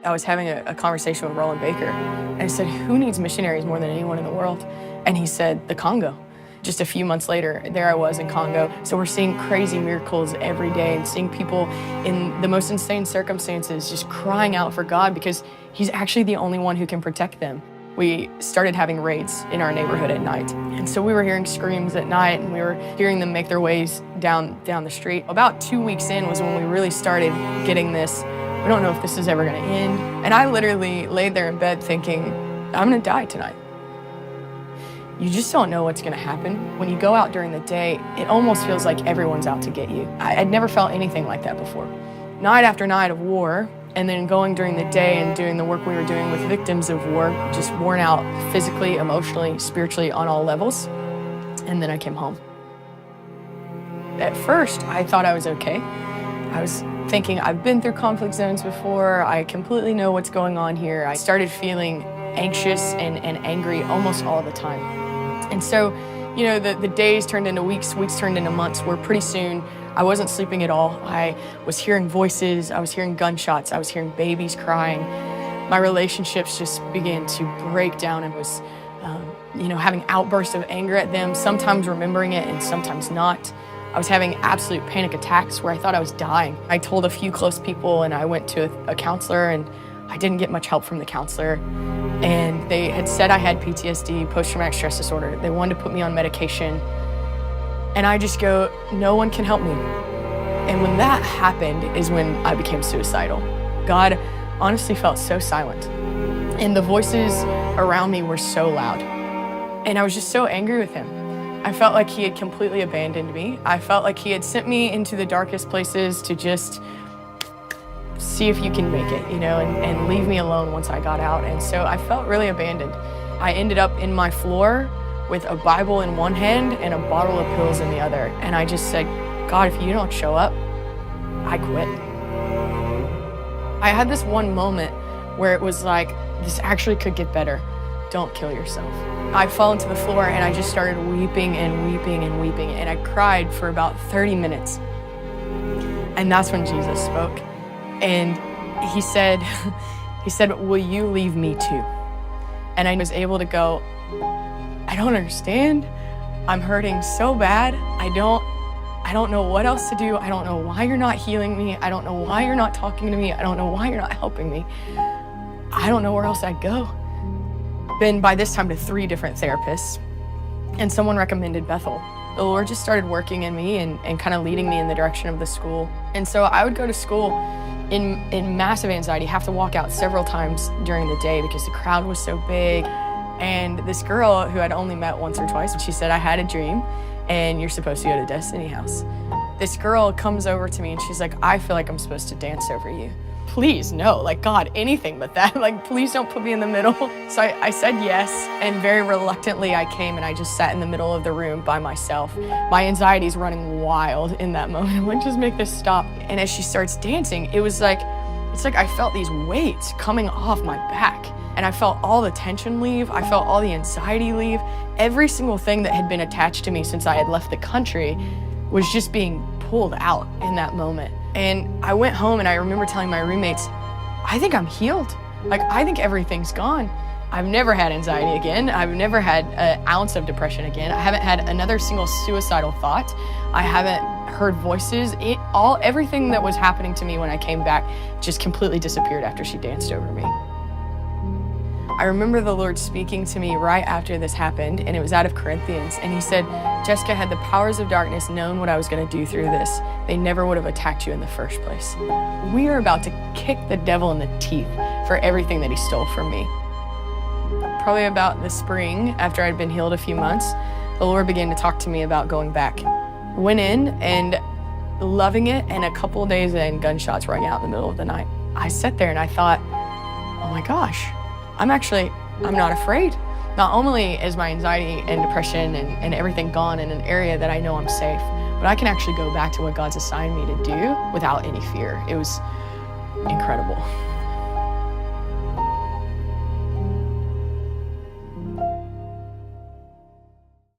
I was having a conversation with Roland Baker, and I said, who needs missionaries more than anyone in the world? And he said, the Congo. Just a few months later, there I was in Congo. So we're seeing crazy miracles every day and seeing people in the most insane circumstances just crying out for God because he's actually the only one who can protect them. We started having raids in our neighborhood at night. And so we were hearing screams at night and we were hearing them make their ways down the street. About 2 weeks in was when we really started getting this, we don't know if this is ever gonna end. And I literally laid there in bed thinking, I'm gonna die tonight. You just don't know what's gonna happen. When you go out during the day, it almost feels like everyone's out to get you. I'd never felt anything like that before. Night after night of war, and then going during the day and doing the work we were doing with victims of war, just worn out physically, emotionally, spiritually, on all levels. And then I came home. At first, I thought I was okay. I was thinking, I've been through conflict zones before, I completely know what's going on here. I started feeling anxious and angry almost all the time. And so, you know, the days turned into weeks, weeks turned into months, where pretty soon I wasn't sleeping at all. I was hearing voices, I was hearing gunshots, I was hearing babies crying. My relationships just began to break down and was, you know, having outbursts of anger at them, sometimes remembering it and sometimes not. I was having absolute panic attacks where I thought I was dying. I told a few close people and I went to a counselor, and I didn't get much help from the counselor. And they had said I had PTSD, post-traumatic stress disorder. They wanted to put me on medication. And I just go, no one can help me. And when that happened is when I became suicidal. God honestly felt so silent. And the voices around me were so loud. And I was just so angry with him. I felt like he had completely abandoned me. I felt like he had sent me into the darkest places to just see if you can make it, you know, and leave me alone once I got out. And so I felt really abandoned. I ended up in my floor with a Bible in one hand and a bottle of pills in the other. And I just said, God, if you don't show up, I quit. I had this one moment where it was like, this actually could get better. Don't kill yourself. I fell into the floor and I just started weeping and weeping and weeping. And I cried for about 30 minutes. And that's when Jesus spoke. And he said, will you leave me too? And I was able to go, I don't understand. I'm hurting so bad. I don't know what else to do. I don't know why you're not healing me. I don't know why you're not talking to me. I don't know why you're not helping me. I don't know where else I'd go. Been by this time to 3 different therapists, and someone recommended Bethel. The Lord just started working in me and kind of leading me in the direction of the school. And so I would go to school in massive anxiety, have to walk out several times during the day because the crowd was so big. And this girl who I'd only met once or twice, she said, I had a dream and you're supposed to go to Destiny House. This girl comes over to me and she's like, I feel like I'm supposed to dance over you. Please, no, like God, anything but that. Like, please don't put me in the middle. So I said yes, and very reluctantly I came and I just sat in the middle of the room by myself. My anxiety's running wild in that moment. Like, just make this stop. And as she starts dancing, it's like I felt these weights coming off my back. And I felt all the tension leave. I felt all the anxiety leave. Every single thing that had been attached to me since I had left the country was just being pulled out in that moment. And I went home and I remember telling my roommates, I think I'm healed. Like, I think everything's gone. I've never had anxiety again. I've never had an ounce of depression again. I haven't had another single suicidal thought. I haven't heard voices. Everything that was happening to me when I came back just completely disappeared after she danced over me. I remember the Lord speaking to me right after this happened, and it was out of Corinthians, and he said, Jessica, had the powers of darkness known what I was going to do through this, they never would have attacked you in the first place. We are about to kick the devil in the teeth for everything that he stole from me. Probably about the spring, after I'd been healed a few months, the Lord began to talk to me about going back. Went in and loving it, and a couple of days in, gunshots rang out in the middle of the night. I sat there and I thought, oh my gosh, I'm not afraid. Not only is my anxiety and depression and everything gone in an area that I know I'm safe, but I can actually go back to what God's assigned me to do without any fear. It was incredible.